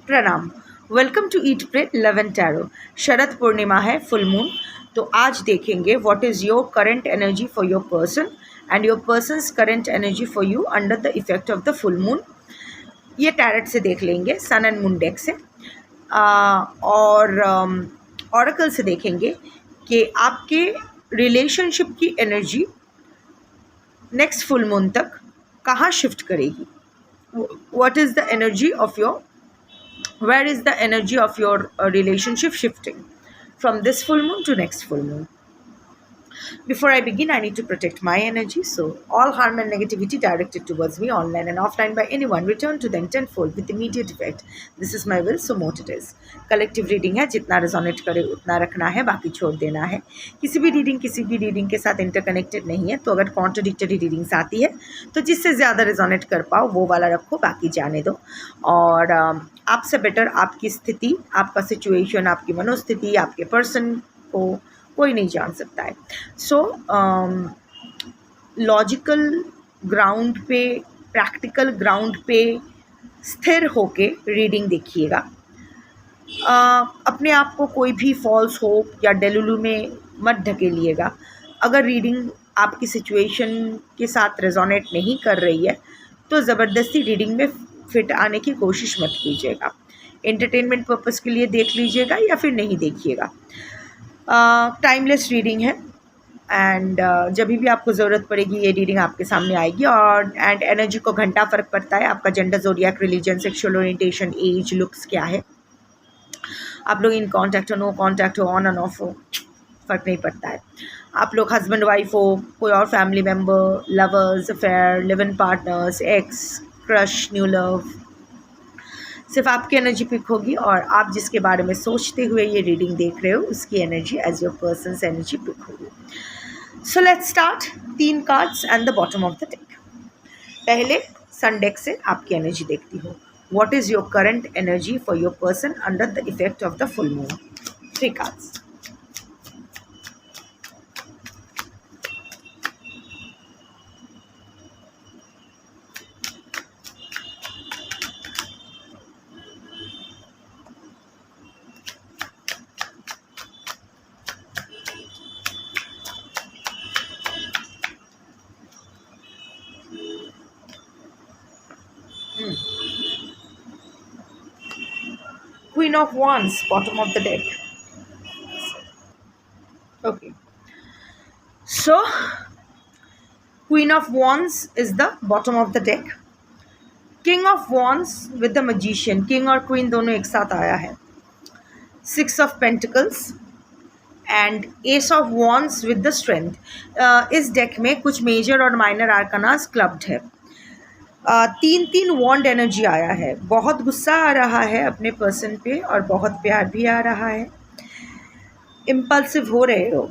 प्रणाम। Welcome to eat pray love and tarot. Sharad Purnima है, full moon. तो आज देखेंगे what is your current energy for your person and your person's current energy for you under the effect of the full moon. ये tarot से देख लेंगे, सन and moon deck से, और ऑरेकल से देखेंगे कि आपके रिलेशनशिप की एनर्जी नेक्स्ट फुल मून तक कहाँ शिफ्ट करेगी। What is the energy of your where is the energy of your relationship shifting from this full moon to next full moon. Before I begin, I need to protect my energy, so all harm and negativity directed towards me online and offline by anyone return to them tenfold with immediate effect. This is my will, so mote it is. Collective reading है, जितना resonate करे उतना रखना है, बाकी छोड़ देना है। किसी भी रीडिंग के साथ इंटरकनेक्टेड नहीं है, तो अगर कॉन्ट्रडिक्टरी रीडिंग्स आती है तो जिससे ज़्यादा रेजोनेट कर पाओ वो वाला रखो, बाकी जाने दो। और आपसे बेटर आपकी स्थिति, आपका सिचुएशन, आपकी मनोस्थिति, आपके पर्सन को कोई नहीं जान सकता है। सो लॉजिकल ग्राउंड पे, प्रैक्टिकल ग्राउंड पे स्थिर होके रीडिंग देखिएगा। अपने आप को कोई भी फॉल्स होप या डेलुलू में मत ढकेलिएगा। अगर रीडिंग आपकी सिचुएशन के साथ रेजोनेट नहीं कर रही है तो ज़बरदस्ती रीडिंग में फिट आने की कोशिश मत कीजिएगा। एंटरटेनमेंट पर्पस के लिए देख लीजिएगा या फिर नहीं देखिएगा। टाइमलेस रीडिंग है एंड जब भी आपको ज़रूरत पड़ेगी ये रीडिंग आपके सामने आएगी। और एंड एनर्जी को घंटा फ़र्क पड़ता है, आपका gender, zodiac, religion, sexual orientation, age, looks क्या है, आप लोग इन कांटेक्ट हो, नो कांटेक्ट हो, ऑन एंड ऑफ हो, फ़र्क नहीं पड़ता है। आप लोग हस्बैंड वाइफ हो, कोई और family member, lovers, affair, live in partners, x, crush, new love, सिर्फ आपकी एनर्जी पिक होगी और आप जिसके बारे में सोचते हुए ये रीडिंग देख रहे हो उसकी energy as your person's energy pick होगी। So let's start. 3 cards and the bottom of the deck. पहले सन डेक से आपकी एनर्जी देखती हो। What is your current energy for your person under the effect of the full moon. 3 cards. Queen of Wands, bottom of the deck. Okay. So, Queen of Wands is the bottom of the deck. King of Wands with the Magician. King और Queen दोनों एक साथ आया है। 6 of Pentacles and Ace of Wands with the Strength. इस deck में कुछ major और माइनर आर्कानास क्लब्ड है। 3 वॉन्ड एनर्जी आया है। बहुत गुस्सा आ रहा है अपने पर्सन पे और बहुत प्यार भी आ रहा है। इम्पल्सिव हो रहे हो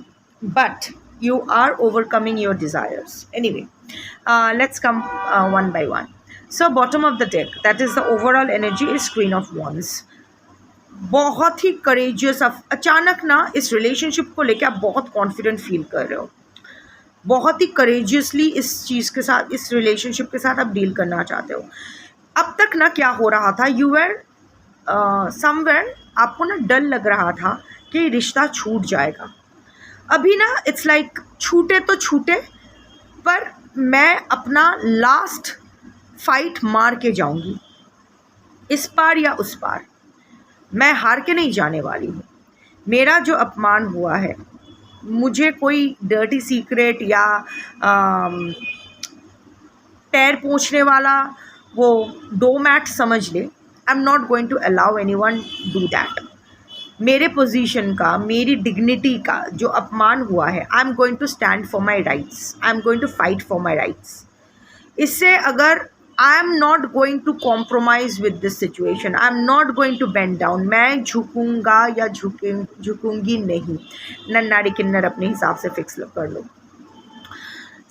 but you are overcoming your desires. Anyway, let's come one by one. So bottom of the deck, that is the overall energy is queen of wands. बहुत ही करेजियस। अचानक ना इस रिलेशनशिप को लेकर आप बहुत कॉन्फिडेंट फील कर रहे हो। बहुत ही करेजियसली इस चीज़ के साथ, इस रिलेशनशिप के साथ आप डील करना चाहते हो। अब तक ना क्या हो रहा था, यू वेर समवेयर, आपको ना डर लग रहा था कि रिश्ता छूट जाएगा। अभी ना इट्स लाइक छूटे तो छूटे, पर मैं अपना लास्ट फाइट मार के जाऊंगी, इस पार या उस पार। मैं हार के नहीं जाने वाली हूँ। मेरा जो अपमान हुआ है, मुझे कोई डर्टी सीक्रेट या पैर पोंछने वाला वो डोमैट समझ ले, I am not going to allow anyone do that. मेरे पोजीशन का, मेरी डिग्निटी का जो अपमान हुआ है, I am going to stand for my rights, I am going to fight for my rights. इससे अगर I am not going to compromise with this situation, I am not going to bend down. मैं झुकूंगा या झुकूंगी नहीं। नन्नारी किन्नर अपने हिसाब से fix कर लो।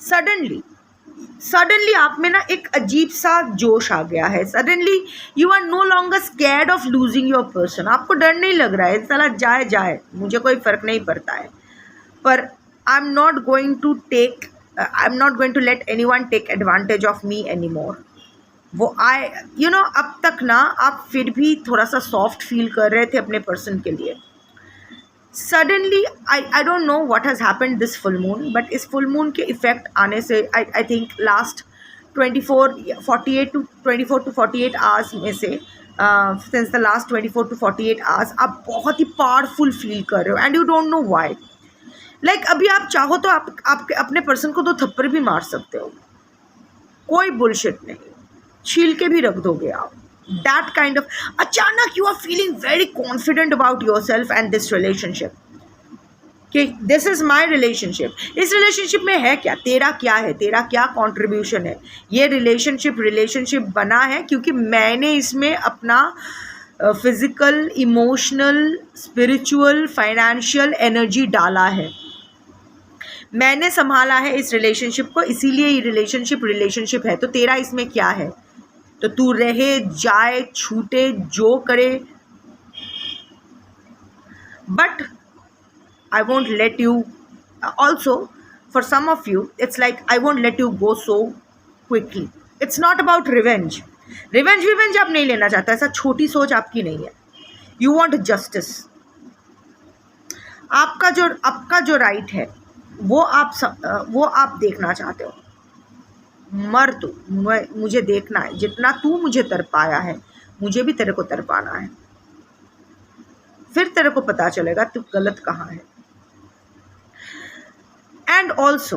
सडनली आप में ना एक अजीब सा जोश आ गया है। Suddenly you are no longer scared of losing your person. आपको डर नहीं लग रहा है, साला जाए मुझे कोई फ़र्क नहीं पड़ता है, पर I am not going to let anyone take advantage of me any more. वो अब तक ना आप फिर भी थोड़ा सा सॉफ्ट फील कर रहे थे अपने पर्सन के लिए. Suddenly I don't know what has happened this full moon, but इस फुल मून के इफेक्ट आने से I think last 24 to 48 hours में से since the last 24 to 48 hours आप बहुत ही पावरफुल फील कर रहे हो and you don't know why. Like अभी आप चाहो तो आप अपने पर्सन को 2 थप्पड़ भी मार सकते हो, कोई बुलशिट नहीं, छील के भी रख दोगे आप. दैट काइंड ऑफ अचानक you are feeling very confident about your self and this relationship कि दिस इज़ माई रिलेशनशिप. इस रिलेशनशिप में है क्या, तेरा क्या है, तेरा क्या कॉन्ट्रीब्यूशन है. ये रिलेशनशिप बना है क्योंकि मैंने इसमें अपना physical, emotional, spiritual, financial energy डाला है, मैंने संभाला है इस रिलेशनशिप को, इसीलिए ये रिलेशनशिप है. तो तेरा इसमें क्या है, तो तू रहे, जाए, छूटे, जो करे, but I won't let you, also for some of you it's like I won't let you go so quickly. It's not about revenge आप नहीं लेना चाहता, ऐसा छोटी सोच आपकी नहीं है. You want justice. आपका जो राइट है वो आप देखना चाहते हो. मर तू, मुझे देखना है, जितना तू मुझे तरपाया है मुझे भी तेरे को तरपाना है, फिर तेरे को पता चलेगा तू गलत कहाँ है. And also,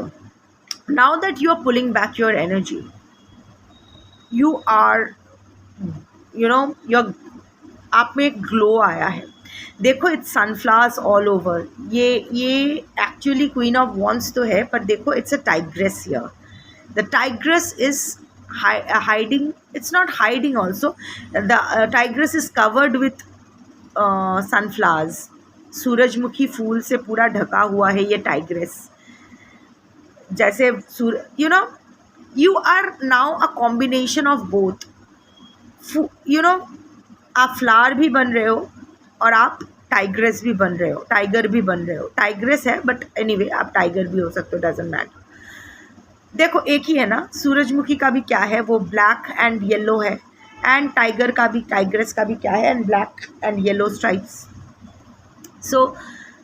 now that you are pulling back your energy, you are, आप में एक ग्लो आया है. देखो, इट्स सनफ्लावर्स ऑल ओवर. ये एक्चुअली क्वीन ऑफ वॉन्ड्स तो है, पर देखो it's a tigress here. The tigress is hiding, it's not hiding also, the tigress is covered with sunflowers. सूरजमुखी फूल से पूरा ढका हुआ है ये टाइग्रेस. जैसे you are now a combination of both. आप फ्लावर भी बन रहे हो और आप टाइग्रेस भी बन रहे हो, टाइगर भी बन रहे हो. टाइग्रेस है बट एनीवे आप टाइगर भी हो सकते हो, डजंट मैटर. देखो एक ही है ना, सूरजमुखी का भी क्या है, वो ब्लैक एंड येलो है, एंड टाइगर का भी, टाइग्रेस का भी क्या है, and black and yellow stripes. So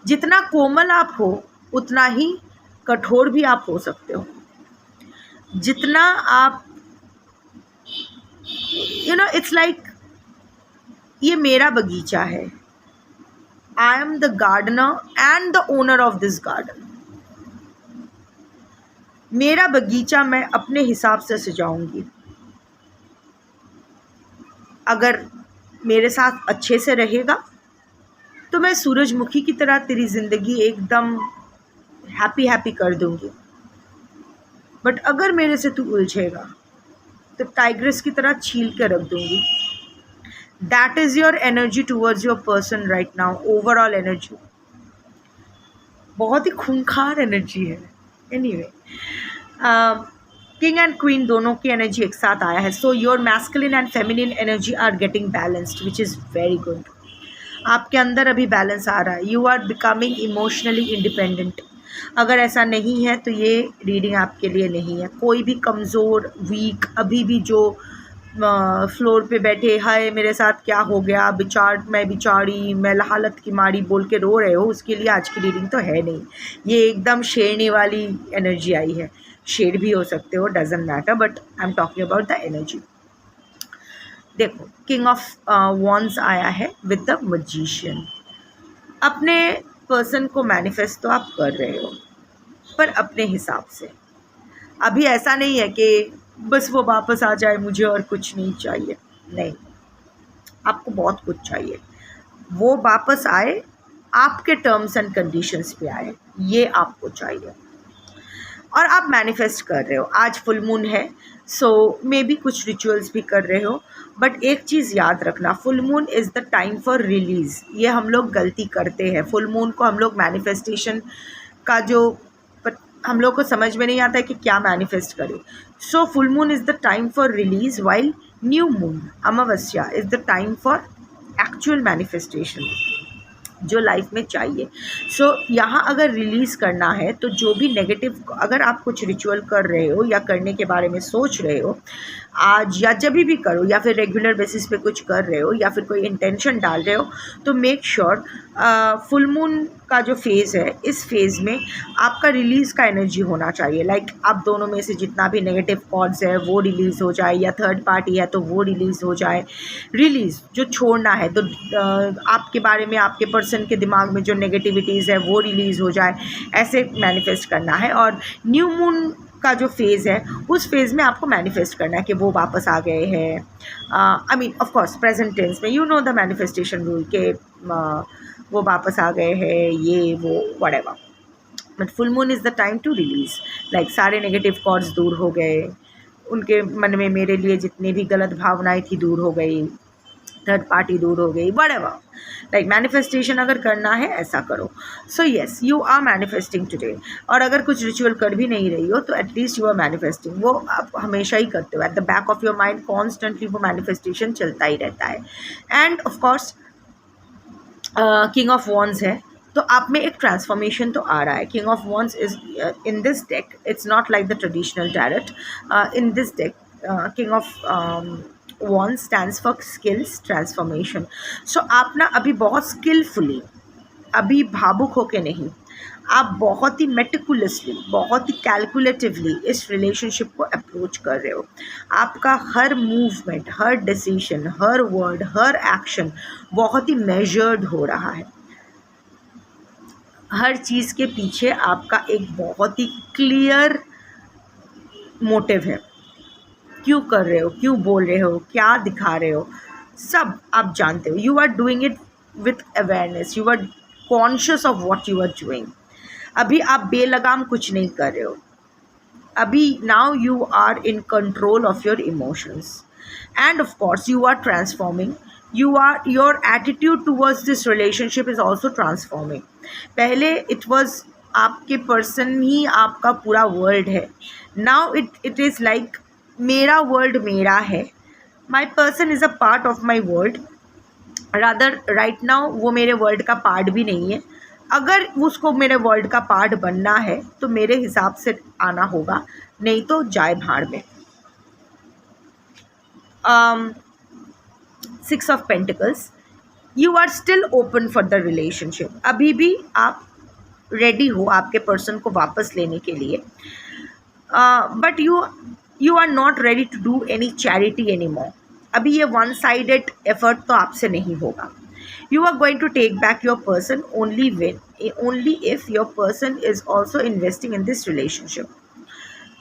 जितना कोमल आप हो उतना ही कठोर भी आप हो सकते हो. जितना आप इट्स लाइक ये मेरा बगीचा है, I am the gardener and the owner of this garden. मेरा बगीचा मैं अपने हिसाब से सजाऊंगी. अगर मेरे साथ अच्छे से रहेगा तो मैं सूरजमुखी की तरह तेरी ज़िंदगी एकदम हैप्पी कर दूंगी. बट अगर मेरे से तू उलझेगा तो टाइग्रेस की तरह छील के रख दूंगी. That is your energy towards your person right now. Overall energy बहुत ही खूंखार एनर्जी है. एनीवे, किंग एंड क्वीन दोनों की एनर्जी एक साथ आया है. So your masculine and feminine energy are getting balanced, which is very good. आपके अंदर अभी बैलेंस आ रहा है. You are becoming emotionally independent. अगर ऐसा नहीं है तो ये रीडिंग आपके लिए नहीं है. कोई भी कमज़ोर, वीक, अभी भी जो फ्लोर पे बैठे, हाय मेरे साथ क्या हो गया, मैं बिचारी, मैं हालत की मारी बोल के रो रहे हो, उसके लिए आज की रीडिंग तो है नहीं. ये एकदम शेरनी वाली एनर्जी आई है. शेर भी हो सकते हो, doesn't matter, but I am talking about the energy. देखो, किंग ऑफ वॉन्ड्स आया है विद द मैजिशियन. अपने पर्सन को मैनिफेस्ट तो आप कर रहे हो, पर अपने हिसाब से. अभी ऐसा नहीं है कि बस वो वापस आ जाए, मुझे और कुछ नहीं चाहिए. नहीं, आपको बहुत कुछ चाहिए. वो वापस आए, आपके टर्म्स एंड कंडीशंस पे आए, ये आपको चाहिए. और आप मैनिफेस्ट कर रहे हो. आज फुल मून है, सो मे बी कुछ रिचुअल्स भी कर रहे हो. बट एक चीज़ याद रखना, full moon is the time for release. ये हम लोग गलती करते हैं. फुल मून को हम लोग मैनिफेस्टेशन का हम लोग को समझ में नहीं आता है कि क्या मैनिफेस्ट करें. So full moon is the time for release, while new moon, अमावस्या, is the time for actual manifestation जो लाइफ में चाहिए. सो यहाँ अगर रिलीज़ करना है तो जो भी नेगेटिव, अगर आप कुछ रिचुअल कर रहे हो या करने के बारे में सोच रहे हो, आज या जब भी करो, या फिर रेगुलर बेसिस पे कुछ कर रहे हो या फिर कोई इंटेंशन डाल रहे हो, तो मेक श्योर फुल मून का जो फेज़ है, इस फेज़ में आपका रिलीज़ का एनर्जी होना चाहिए। लाइक आप दोनों में से जितना भी नेगेटिव कॉर्ड्स है वो रिलीज़ हो जाए, या थर्ड पार्टी है तो वो रिलीज़ हो जाए। रिलीज़ जो छोड़ना है, तो आपके बारे में आपके पर्सन के दिमाग में जो नेगेटिविटीज़ है वो रिलीज़ हो जाए, ऐसे मैनिफेस्ट करना है। और न्यू मून का जो फेज़ है, उस फेज़ में आपको मैनिफेस्ट करना है कि वो वापस आ गए हैं। I mean of course present tense में, you know the manifestation rule के वो वापस आ गए हैं, ये वो whatever. But full moon is the time to release. Like सारे नेगेटिव कॉर्ड्स दूर हो गए, उनके मन में मेरे लिए जितनी भी गलत भावनाएं थी दूर हो गई, थर्ड पार्टी दूर हो गई, व्हाटएवर। लाइक मैनिफेस्टेशन अगर करना है ऐसा करो। So yes, you are manifesting today. और अगर कुछ रिचुअल कर भी नहीं रही हो तो एटलीस्ट यू आर मैनिफेस्टिंग, वो आप हमेशा ही करते हो। At the back of your mind constantly वो मैनिफेस्टेशन चलता ही रहता है। And of course king of wands है, तो आप में एक ट्रांसफॉर्मेशन तो आ रहा है। King of wands is in this deck, it's not like the traditional tarot. In this deck king of wands stands for skills transformation. So आप ना अभी बहुत स्किलफुली, अभी भावुक होके नहीं, आप बहुत ही मेटिकुलसली, बहुत ही कैलकुलेटिवली इस रिलेशनशिप को अप्रोच कर रहे हो। आपका हर मूवमेंट, हर डिसीजन, हर वर्ड, हर एक्शन बहुत ही मेजर्ड हो रहा है। हर चीज़ के पीछे आपका एक बहुत ही क्लियर मोटिव है। क्यों कर रहे हो, क्यों बोल रहे हो, क्या दिखा रहे हो, सब आप जानते हो। You are doing it with awareness, you are conscious of what you are doing. अभी आप बेलगाम कुछ नहीं कर रहे हो। अभी now you are in control of your emotions, and of course you are transforming. Your attitude towards this relationship is also transforming. पहले इट वॉज आपके पर्सन ही आपका पूरा वर्ल्ड है। नाउ इट इज़ लाइक मेरा वर्ल्ड मेरा है, my person is a part of my world. Rather right now वो मेरे वर्ल्ड का पार्ट भी नहीं है। अगर उसको मेरे वर्ल्ड का पार्ट बनना है तो मेरे हिसाब से आना होगा, नहीं तो जाए भाड़ में। Six of pentacles, you are still open for the relationship. अभी भी आप रेडी हो आपके पर्सन को वापस लेने के लिए, but you are not ready to do any charity any more. अभी ये वन साइडेड एफर्ट तो आपसे नहीं होगा। You are going to take back your person only if your person is also investing in this relationship.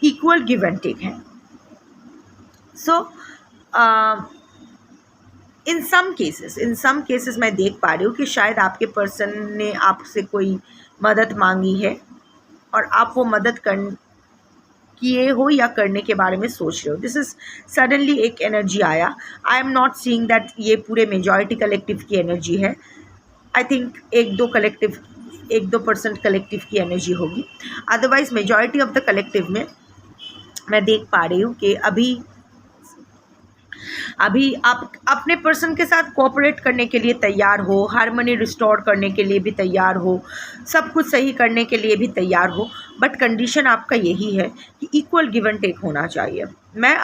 Equal give and take है। So in some cases मैं देख पा रही हूँ कि शायद आपके पर्सन ने आपसे कोई मदद मांगी है और आप वो मदद किए हो या करने के बारे में सोच रहे हो। दिस इज़ सडनली एक एनर्जी आया। आई एम नॉट सीइंग दैट ये पूरे मेजॉरिटी कलेक्टिव की एनर्जी है। आई थिंक 1-2% कलेक्टिव की एनर्जी होगी। Otherwise majority of the collective में मैं देख पा रही हूँ कि अभी आप अपने पर्सन के साथ कोऑपरेट करने के लिए तैयार हो, हार्मनी रिस्टोर करने के लिए भी तैयार हो, सब कुछ सही करने के लिए भी तैयार हो। बट कंडीशन आपका यही है कि इक्वल गिव एंड टेक होना चाहिए। मैं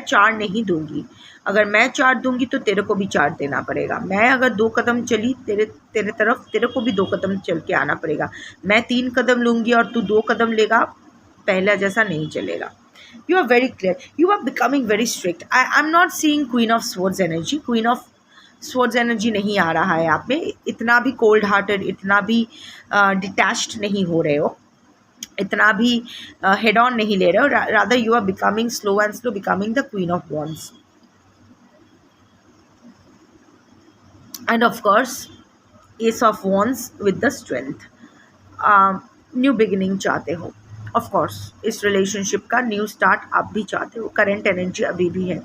4 नहीं दूंगी, अगर मैं 4 दूंगी तो तेरे को भी 4 देना पड़ेगा। मैं अगर 2 कदम चली तेरे तरफ, तेरे को भी 2 कदम चल के आना पड़ेगा। मैं 3 कदम लूँगी और तू 2 कदम लेगा, पहला जैसा नहीं चलेगा। You are very clear. You are becoming very strict. I'm not seeing Queen of Swords energy. Queen of Swords energy नहीं आ रहा है आप में। इतना भी cold hearted, इतना भी detached नहीं हो रहे हो, इतना भी head on नहीं ले रहे हो। Rather you are becoming slow and slow, becoming the Queen of Wands. And of course, Ace of Wands with the strength. New beginning चाहते हो। ऑफ कोर्स इस रिलेशनशिप का न्यू स्टार्ट आप भी चाहते हो। करंट एनर्जी अभी भी है,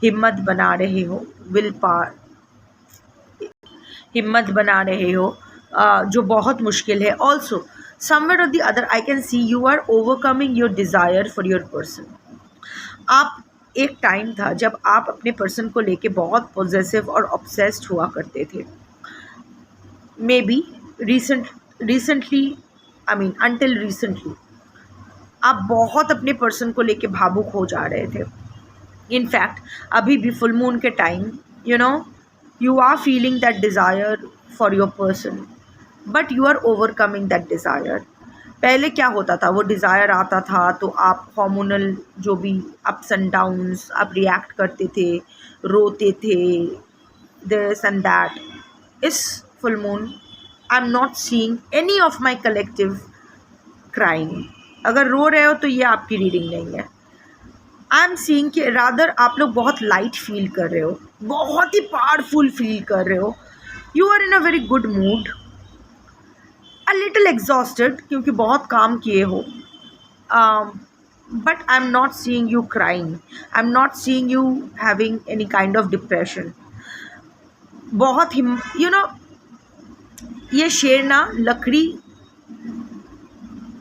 हिम्मत बना रहे हो, हिम्मत बना रहे हो, जो बहुत मुश्किल है। ऑल्सो समवेयर और the other I can see you are overcoming your desire for your person. आप एक टाइम था जब आप अपने पर्सन को लेके बहुत पॉजेसिव और ऑब्सेस्ड हुआ करते थे। May be recently until recently आप बहुत अपने पर्सन को लेके भावुक हो जा रहे थे। इनफैक्ट अभी भी फुल मून के time you are feeling that desire for your person, but you are overcoming that desire. पहले क्या होता था, वो डिज़ायर आता था तो आप हार्मोनल जो भी अप्स एंड डाउन्स आप रिएक्ट करते थे, रोते थे, दिस एंड दैट। इस full moon I am not seeing any of my collective crying. अगर रो रहे हो तो ये आपकी रीडिंग नहीं है। आई एम सीइंग कि रादर आप लोग बहुत लाइट फील कर रहे हो, बहुत ही पावरफुल फील कर रहे हो, you are in a very good mood, a little exhausted क्योंकि बहुत काम किए हो, but I am not seeing you crying, I am not seeing you having any kind of depression. बहुत ही ये शेर ना लकड़ी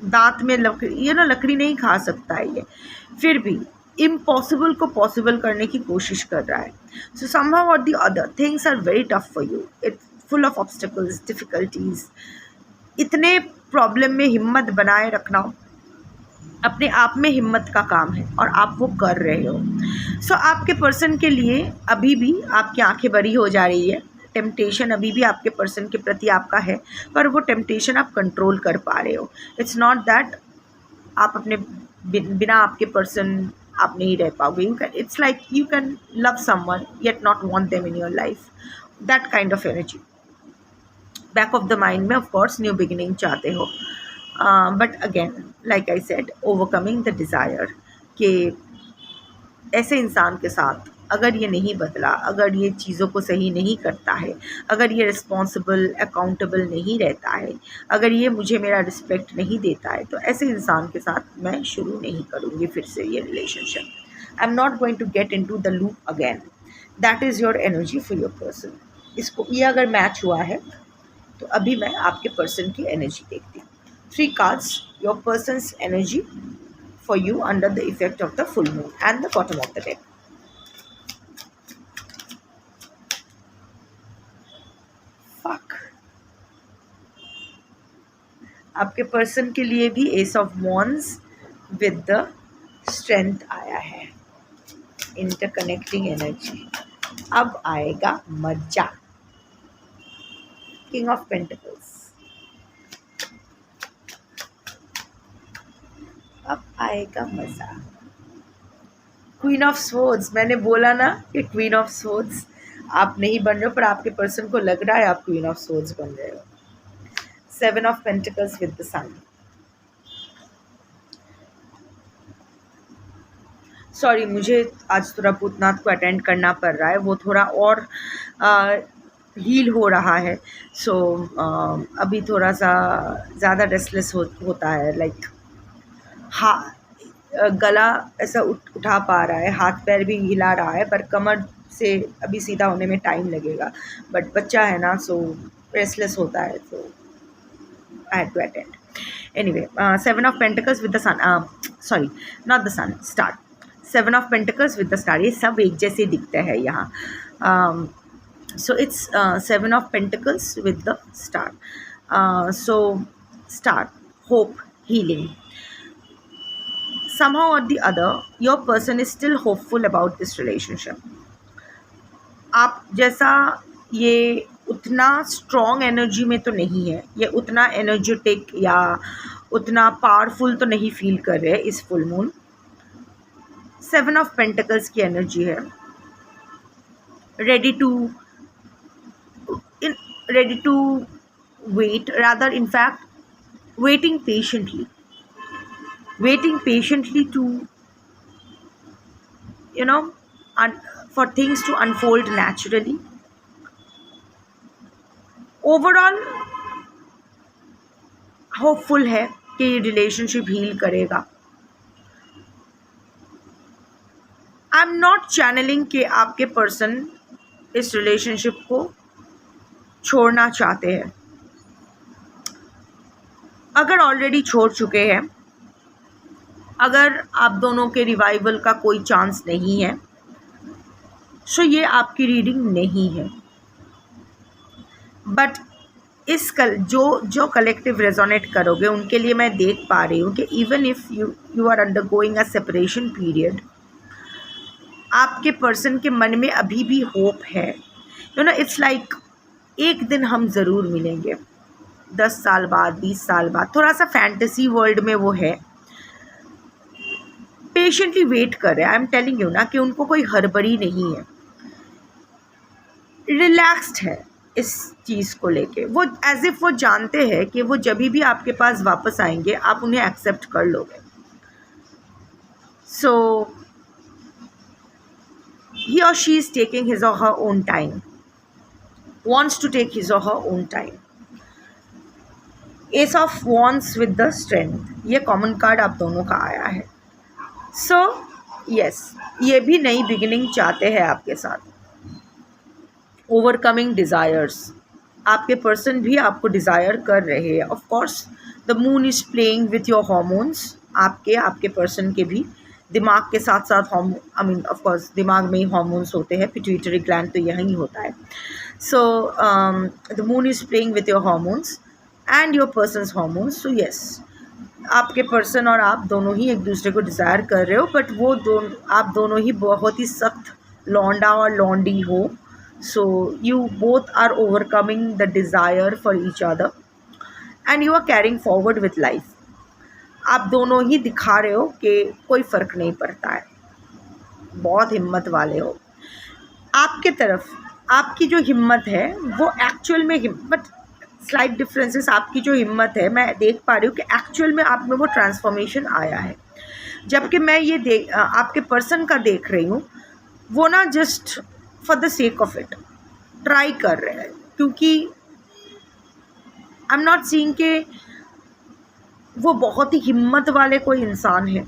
दांत में लकड़ी लकड़ी नहीं खा सकता है ये, फिर भी इम्पॉसिबल को पॉसिबल करने की कोशिश कर रहा है। सो समहाउ और the other things are very tough for you, it's full of obstacles, difficulties. इतने प्रॉब्लम में हिम्मत बनाए रखना अपने आप में हिम्मत का काम है और आप वो कर रहे हो। सो आपके पर्सन के लिए अभी भी आपकी आंखें बड़ी हो जा रही है, टेम्पटेशन अभी भी आपके पर्सन के प्रति आपका है, पर वो टेम्पटेशन आप कंट्रोल कर पा रहे हो। इट्स नॉट दैट आप अपने बिना आपके पर्सन आप नहीं रह पाओगे। It's like you can love someone yet not want them in your life, that kind of energy. Back of the mind में ऑफ कोर्स न्यू बिगिनिंग चाहते हो, but again like I said, overcoming the desire कि ऐसे इंसान के साथ अगर ये नहीं बदला, अगर ये चीज़ों को सही नहीं करता है, अगर ये रिस्पॉन्सिबल अकाउंटेबल नहीं रहता है, अगर ये मुझे मेरा रिस्पेक्ट नहीं देता है, तो ऐसे इंसान के साथ मैं शुरू नहीं करूँगी फिर से ये relationship. I am not going to get into the loop again. That is your energy for your person. इसको ये अगर मैच हुआ है तो अभी मैं आपके पर्सन की एनर्जी देखती हूँ। 3 cards, your person's energy for you under the effect of the full moon and the bottom of the deck. Fuck. आपके पर्सन के लिए भी S of wands with the strength आया है, इंटरकनेक्टिंग एनर्जी। अब आएगा मजा, किंग ऑफ पेंटिकल्स। अब आएगा मजा, क्वीन ऑफ स्वॉर्ड्स। मैंने बोला ना कि क्वीन ऑफ स्वॉर्ड्स आप नहीं बन रहे हो, पर आपके पर्सन को लग रहा है आप क्वीन ऑफ स्वॉर्ड्स बन रहे हो। 7 of Pentacles with the Sun. Sorry, मुझे आज थोड़ा भूतनाथ को अटेंड करना पड़ रहा है, वो थोड़ा और हील हो रहा है। सो अभी थोड़ा सा ज़्यादा रेस्टलेस होता है, लाइक गला ऐसा उठा पा रहा है, हाथ पैर भी हिला रहा है, पर कमर से अभी सीधा होने में टाइम लगेगा। बट बच्चा है ना, सो रेस्टलेस होता है, तो I had to attend. Anyway, 7 of Pentacles with the Sun. Sorry, not the Sun. Star. 7 of Pentacles with the Star. ये सब एक जैसे दिखते हैं यहाँ. So it's 7 of Pentacles with the Star. So Star, hope, healing. Somehow or the other, your person is still hopeful about this relationship. आप जैसा ये उतना स्ट्रॉन्ग एनर्जी में तो नहीं है, ये उतना एनर्जेटिक या उतना पावरफुल तो नहीं फील कर रहे हैं इस फुल मून। 7 ऑफ पेंटिकल्स की एनर्जी है, ready to wait, rather in fact waiting patiently to for things to unfold naturally. Overall hopeful है कि ये रिलेशनशिप हील करेगा। आई एम नॉट चैनलिंग कि आपके पर्सन इस रिलेशनशिप को छोड़ना चाहते हैं। अगर ऑलरेडी छोड़ चुके हैं, अगर आप दोनों के रिवाइवल का कोई चांस नहीं है, सो ये आपकी रीडिंग नहीं है। बट इस जो कलेक्टिव रेजोनेट करोगे उनके लिए मैं देख पा रही हूँ कि even if you are undergoing a separation period, आपके पर्सन के मन में अभी भी होप है, यू नो, इट्स लाइक एक दिन हम ज़रूर मिलेंगे, 10 साल बाद, 20 साल बाद, थोड़ा सा फैंटेसी वर्ल्ड में वो है, पेशेंटली वेट कर रहे हैं। आई एम टेलिंग यू ना कि उनको कोई हड़बड़ी नहीं है, रिलैक्स्ड है इस चीज़ को लेके। वो एज इफ़ वो जानते हैं कि वो जब भी आपके पास वापस आएंगे आप उन्हें एक्सेप्ट कर लोगे। सो he or she is taking his or her own time, wants to take his or her own time. Ace of Wands with the Strength, ये कॉमन कार्ड आप दोनों का आया है। सो यस, ये भी नई बिगिनिंग चाहते हैं आपके साथ। ओवरकमिंग डिज़ायर्स, आपके पर्सन भी आपको डिज़ायर कर रहे हैं। Of course the moon is playing with your hormones, आपके पर्सन के भी दिमाग के साथ साथ आई मीन ऑफ कोर्स दिमाग में ही हॉर्मोन्स होते हैं, पिट्यूटरी ग्लैंड तो यहीं होता है। So the moon is playing with your hormones and your persons hormones. So yes, आपके पर्सन और आप दोनों ही एक दूसरे को डिज़ायर कर रहे हो, बट वो आप दोनों ही बहुत ही सख्त लौंडा और लौंडी हो। So you both are overcoming the desire for each other and you are carrying forward with life. आप दोनों ही दिखा रहे हो कि कोई फ़र्क नहीं पड़ता है, बहुत हिम्मत वाले हो। आपके तरफ आपकी जो हिम्मत है वो एक्चुअल में बट स्लाइट डिफरेंसेस, आपकी जो हिम्मत है मैं देख पा रही हूँ कि एक्चुअल में आप में वो ट्रांसफॉर्मेशन आया है, जबकि मैं ये आपके पर्सन का देख रही हूँ वो ना just for the sake of it try कर रहे हैं, क्योंकि आई एम नॉट सीइंग के वो बहुत ही हिम्मत वाले कोई इंसान है।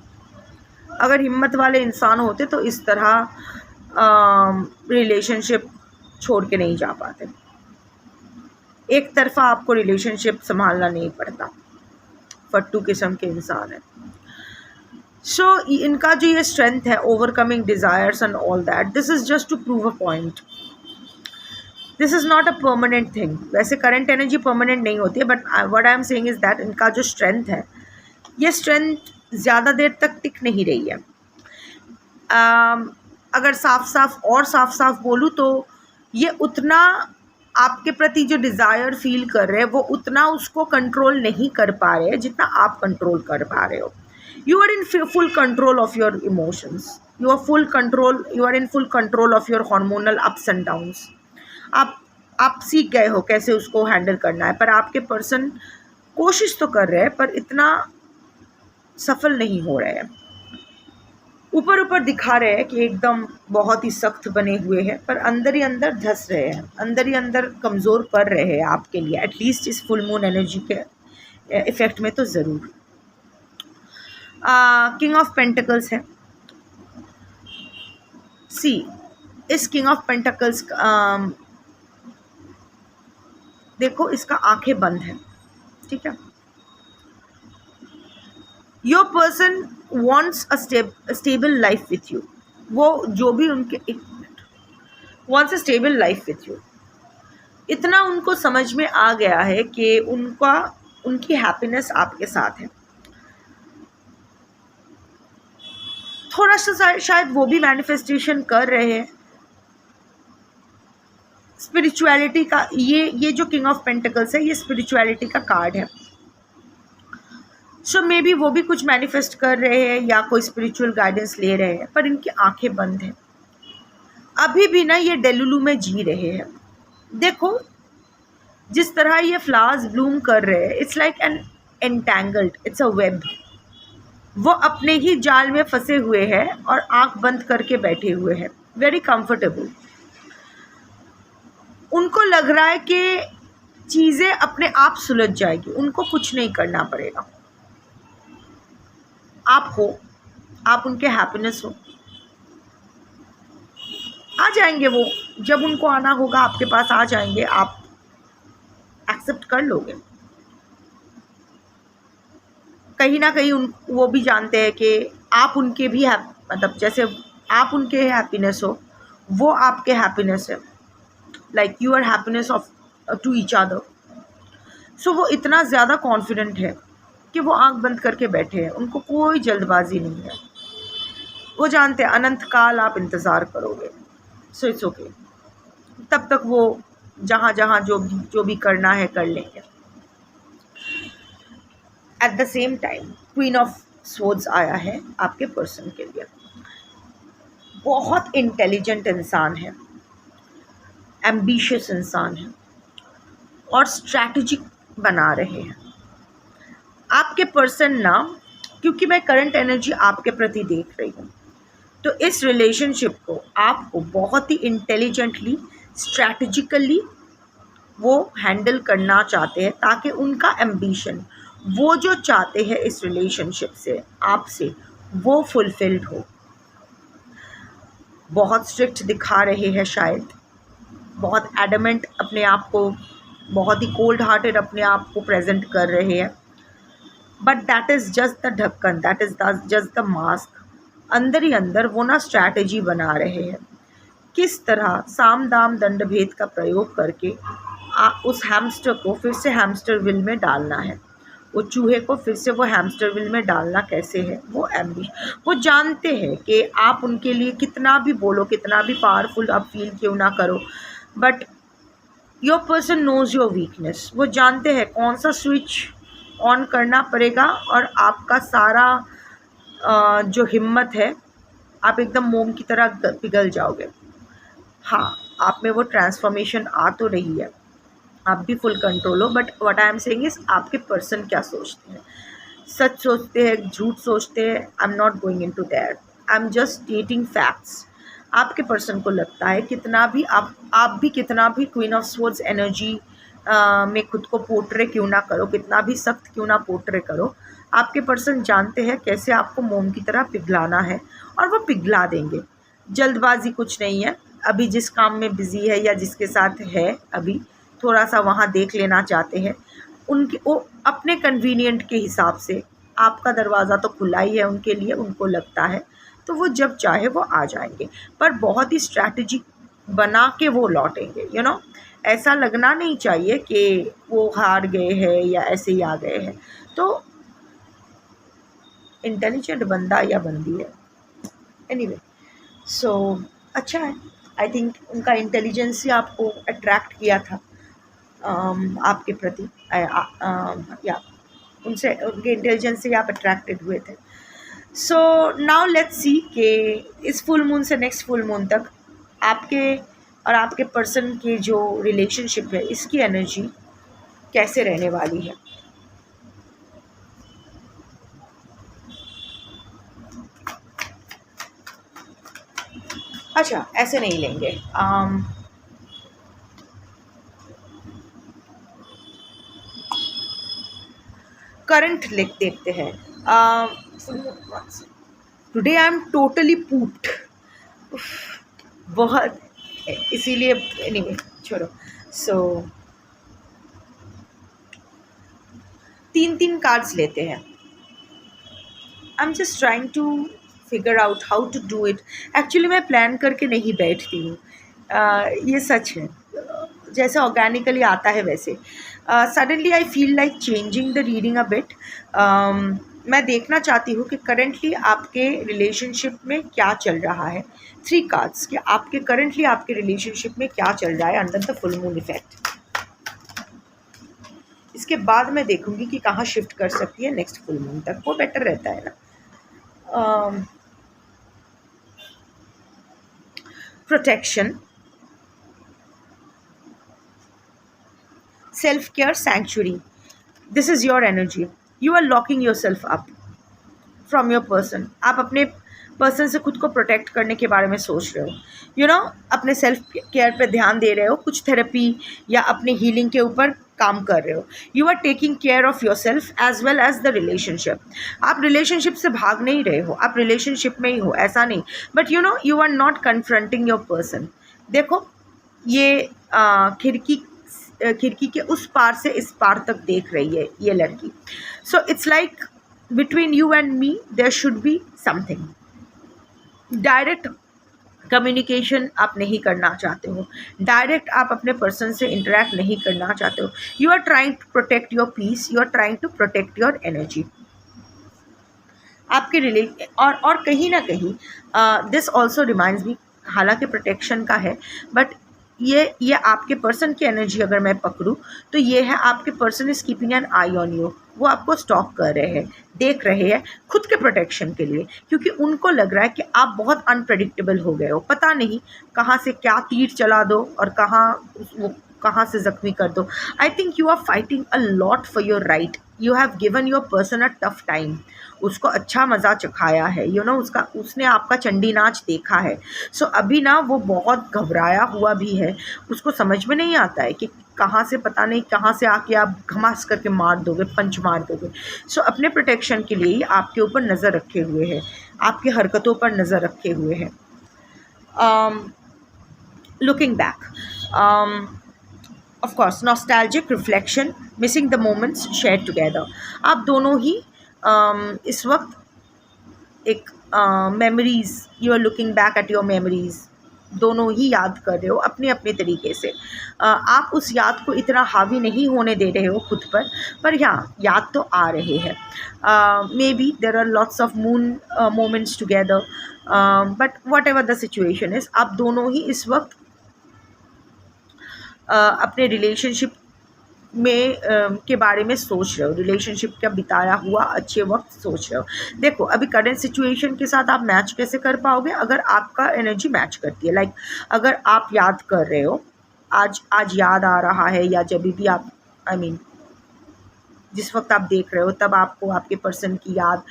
अगर हिम्मत वाले इंसान होते तो इस तरह रिलेशनशिप छोड़ के नहीं जा पाते। एक तरफा आपको रिलेशनशिप संभालना नहीं पड़ता, फट्टू किस्म के इंसान है। सो इनका जो ये स्ट्रेंथ है, overcoming desires and all that, this is just to prove a point, this is not a permanent thing. वैसे करंट एनर्जी परमानेंट नहीं होती है, but what I am saying is that इनका जो स्ट्रेंथ है, ये स्ट्रेंथ ज़्यादा देर तक टिक नहीं रही है। अगर साफ साफ बोलूँ तो ये उतना आपके प्रति जो डिज़ायर फील कर रहे हैं वो उतना उसको कंट्रोल नहीं कर पा रहे हैं जितना आप कंट्रोल कर पा रहे हो। You are in full control of your emotions, you are in full control of your hormonal ups and downs. आप सीख गए हो कैसे उसको हैंडल करना है, पर आपके पर्सन कोशिश तो कर रहे हैं पर इतना सफल नहीं हो रहे हैं। ऊपर दिखा रहे हैं कि एकदम बहुत ही सख्त बने हुए हैं, पर अंदर ही अंदर धंस रहे हैं, अंदर ही अंदर कमज़ोर पड़ रहे हैं आपके लिए, एटलीस्ट इस फुल मून एनर्जी के इफ़ेक्ट में तो ज़रूर। किंग ऑफ पेंटिकल्स है। सी, इस किंग ऑफ पेंटिकल्स देखो, इसका आंखें बंद है, ठीक है। Your person wants a stable life with you, वो जो भी उनके wants a stable life with you. इतना उनको समझ में आ गया है कि उनकी हैप्पीनेस आपके साथ है। थोड़ा सा शायद वो भी मैनिफेस्टेशन कर रहे हैं स्पिरिचुअलिटी का। ये जो किंग ऑफ पेंटिकल्स है ये स्पिरिचुअलिटी का कार्ड है। सो मे बी वो भी कुछ मैनिफेस्ट कर रहे हैं या कोई स्पिरिचुअल गाइडेंस ले रहे हैं, पर इनकी आंखें बंद हैं। अभी भी ना ये डेलुलू में जी रहे हैं। देखो जिस तरह ये फ्लावर्स ब्लूम कर रहे हैं, it's like an entangled, it's a web. वो अपने ही जाल में फंसे हुए हैं और आंख बंद करके बैठे हुए हैं, वेरी कंफर्टेबल। उनको लग रहा है कि चीज़ें अपने आप सुलझ जाएगी, उनको कुछ नहीं करना पड़ेगा। आप हो, आप उनके हैप्पीनेस हो। आ जाएंगे वो, जब उनको आना होगा आपके पास आ जाएंगे, आप एक्सेप्ट कर लोगे। कहीं ना कहीं वो भी जानते हैं कि आप उनके भी मतलब जैसे आप उनके हैप्पीनेस हो, वो आपके हैप्पीनेस है, like you are happiness of to each other. So वो इतना ज़्यादा कॉन्फिडेंट है कि वो आंख बंद करके बैठे हैं, उनको कोई जल्दबाजी नहीं है। वो जानते हैं अनंत काल आप इंतज़ार करोगे, सो इट्स ओके। तब तक वो जहाँ जहाँ जो भी करना है कर लेंगे। At the same time queen of swords आया है आपके पर्सन के लिए। बहुत इंटेलिजेंट इंसान है, एम्बिशियस इंसान है और स्ट्रैटेजिक बना रहे हैं आपके पर्सन ना। क्योंकि मैं करंट एनर्जी आपके प्रति देख रही हूँ, तो इस रिलेशनशिप को आपको बहुत ही इंटेलिजेंटली, स्ट्रैटेजिकली वो हैंडल करना चाहते हैं, ताकि उनका एम्बिशन, वो जो चाहते हैं इस रिलेशनशिप से आपसे, वो फुलफिल्ड हो। बहुत स्ट्रिक्ट दिखा रहे हैं शायद, बहुत एडमेंट अपने आप को, बहुत ही कोल्ड हार्टेड अपने आप को प्रेजेंट कर रहे हैं, but that is just the ढक्कन, that is just the mask. अंदर ही अंदर वो ना स्ट्रैटेजी बना रहे हैं, किस तरह साम दाम दंड भेद का प्रयोग करके उस हैमस्टर को फिर से हैमस्टर व्हील में डालना है, वो चूहे को फिर से वो हैमस्टर व्हील में डालना कैसे है। वो जानते हैं कि आप उनके लिए कितना भी बोलो, कितना भी पावरफुल आप फील क्यों ना करो, but your person knows your weakness. वो जानते हैं कौन सा स्विच ऑन करना पड़ेगा और आपका सारा जो हिम्मत है, आप एकदम मोम की तरह पिघल जाओगे। हाँ, आप में वो ट्रांसफॉर्मेशन आ तो रही है, आप भी फुल कंट्रोल हो, but what I am saying is आपके पर्सन क्या सोचते हैं, सच सोचते हैं, झूठ सोचते हैं, I am not going into that, I am just stating facts. आपके पर्सन को लगता है कितना भी आप भी कितना भी क्वीन ऑफ स्वॉर्ड्स एनर्जी में खुद को पोर्ट्रे क्यों ना करो, कितना भी सख्त क्यों ना पोर्ट्रे करो, आपके पर्सन जानते हैं कैसे आपको मोम की तरह पिघलाना है, और वो पिघला देंगे। जल्दबाजी कुछ नहीं है, अभी जिस काम में बिजी है या जिसके साथ है अभी थोड़ा सा वहाँ देख लेना चाहते हैं, उनके वो अपने कन्वीनियंट के हिसाब से, आपका दरवाज़ा तो खुला ही है उनके लिए, उनको लगता है, तो वो जब चाहे वो आ जाएंगे, पर बहुत ही स्ट्रैटेजी बना के वो लौटेंगे। यू नो, ऐसा लगना नहीं चाहिए कि वो हार गए हैं या ऐसे ही आ गए हैं। तो इंटेलिजेंट बंदा या बंदी है, एनीवे, सो अच्छा है। आई थिंक उनका इंटेलिजेंस ही आपको अट्रैक्ट किया था आपके प्रति, या उनसे, उनके इंटेलिजेंस से आप अट्रैक्टेड हुए थे। सो नाउ लेट्स सी कि इस फुल मून से नेक्स्ट फुल मून तक आपके और आपके पर्सन की जो रिलेशनशिप है, इसकी एनर्जी कैसे रहने वाली है। अच्छा, ऐसे नहीं लेंगे, करंट लिख देखते हैं। Today I am totally pooped, बहुत, इसीलिए एनीवे छोड़ो। सो 3 कार्ड्स लेते हैं। I am just trying to figure out how to do it. Actually मैं प्लान करके नहीं बैठती हूँ, ये सच है, जैसे ऑर्गेनिकली आता है वैसे। Suddenly I feel like changing the reading a bit. मैं देखना चाहती हूँ कि करंटली आपके रिलेशनशिप में क्या चल रहा है। 3 कार्ड्स कि आपके करंटली आपके रिलेशनशिप में क्या चल रहा है under the full moon effect. इसके बाद मैं देखूंगी कि कहाँ शिफ्ट कर सकती है नेक्स्ट फुल मून तक, वो बेटर रहता है ना। Protection, self care, sanctuary, this is your energy. You are locking yourself up from your person. आप अपने पर्सन से खुद को प्रोटेक्ट करने के बारे में सोच रहे हो, यू नो, अपने सेल्फ केयर पे ध्यान दे रहे हो, कुछ थेरेपी या अपने हीलिंग के ऊपर काम कर रहे हो। You are taking care of yourself as well as the relationship. आप रिलेशनशिप से भाग नहीं रहे हो, आप रिलेशनशिप में ही हो, ऐसा नहीं, but you know you are not confronting your person. देखो, ये खिड़की के उस पार से इस पार तक देख रही है ये लड़की। So it's like between you and me there should be something. Direct communication आप नहीं करना चाहते हो, डायरेक्ट आप अपने पर्सन से इंटरेक्ट नहीं करना चाहते हो। You are trying to protect your peace, you are trying to protect your energy. आपके और कहीं ना कहीं दिस ऑल्सो रिमाइंड्स मी, हालांकि प्रोटेक्शन का है, बट ये आपके पर्सन की एनर्जी अगर मैं पकड़ूँ तो ये है आपके person is keeping an I on you. वो आपको स्टॉक कर रहे हैं, देख रहे हैं खुद के प्रोटेक्शन के लिए, क्योंकि उनको लग रहा है कि आप बहुत अनप्रेडिक्टेबल हो गए हो, पता नहीं कहाँ से क्या तीर चला दो और कहाँ से ज़ख्मी कर दो। I think you are fighting a lot for your right. You have given your person a tough time. उसको अच्छा मज़ा चखाया है, उसने आपका चंडी नाच देखा है। सो अभी ना वो बहुत घबराया हुआ भी है, उसको समझ में नहीं आता है कि कहाँ से, पता नहीं कहाँ से आके आप घमास करके मार दोगे, पंच मार दोगे। सो अपने प्रोटेक्शन के लिए ही आपके ऊपर नज़र रखे हुए हैं, आपकी हरकतों पर नज़र रखे हुए हैं। Looking back, of course nostalgic reflection, missing the moments share together. आप दोनों ही इस वक्त एक memories, you are looking back at your memories, दोनों ही याद कर रहे हो अपने अपने तरीके से। आप उस याद को इतना हावी नहीं होने दे रहे हो खुद पर हाँ, याद तो आ रहे हैं। Maybe there are lots of moon moments together, but whatever the situation is, आप दोनों ही इस वक्त अपने रिलेशनशिप में के बारे में सोच रहे हो, रिलेशनशिप का बिताया हुआ अच्छे वक्त सोच रहे हो। देखो अभी करंट सिचुएशन के साथ आप मैच कैसे कर पाओगे, अगर आपका एनर्जी मैच करती है। लाइक अगर आप याद कर रहे हो, आज याद आ रहा है, या जब भी आप जिस वक्त आप देख रहे हो तब आपको आपके पर्सन की याद,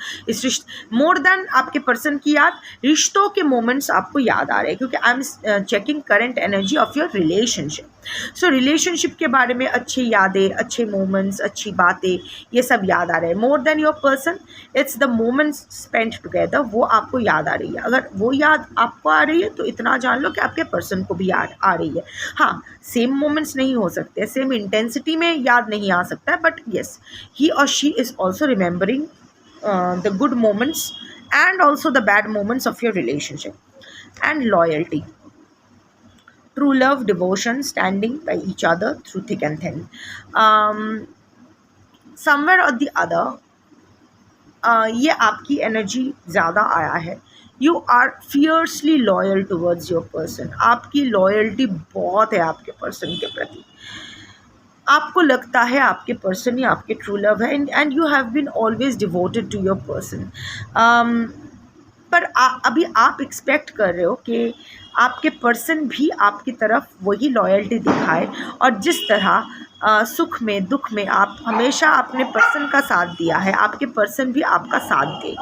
मोर देन आपके पर्सन की याद, रिश्तों के मोमेंट्स आपको याद आ रहे हैं, क्योंकि I am checking current energy of your relationship. So relationship के बारे में अच्छी यादें, अच्छे मोमेंट्स, अच्छी बातें, ये सब याद आ रहे हैं। More than your person, it's the moments spent together, वो आपको याद आ रही है। अगर वो याद आपको आ रही है तो इतना जान लो कि आपके पर्सन को भी याद आ रही है। हाँ, सेम मोमेंट्स नहीं हो सकते, सेम इंटेंसिटी में याद नहीं आ सकता है, but yes, he or she is also remembering the good moments and also the bad moments of your relationship. And loyalty, true love, devotion, standing by each other through thick and thin. Somewhere or the other, ये आपकी energy ज़्यादा आया है। You are fiercely loyal towards your person. आपकी loyalty बहुत है आपके person के प्रति। आपको लगता है आपके पर्सन ही आपके ट्रू लव है, and you have been always devoted to your person. पर अभी आप एक्सपेक्ट कर रहे हो कि आपके पर्सन भी आपकी तरफ वही लॉयल्टी दिखाए, और जिस तरह सुख में दुख में आप हमेशा अपने पर्सन का साथ दिया है, आपके पर्सन भी आपका साथ दे।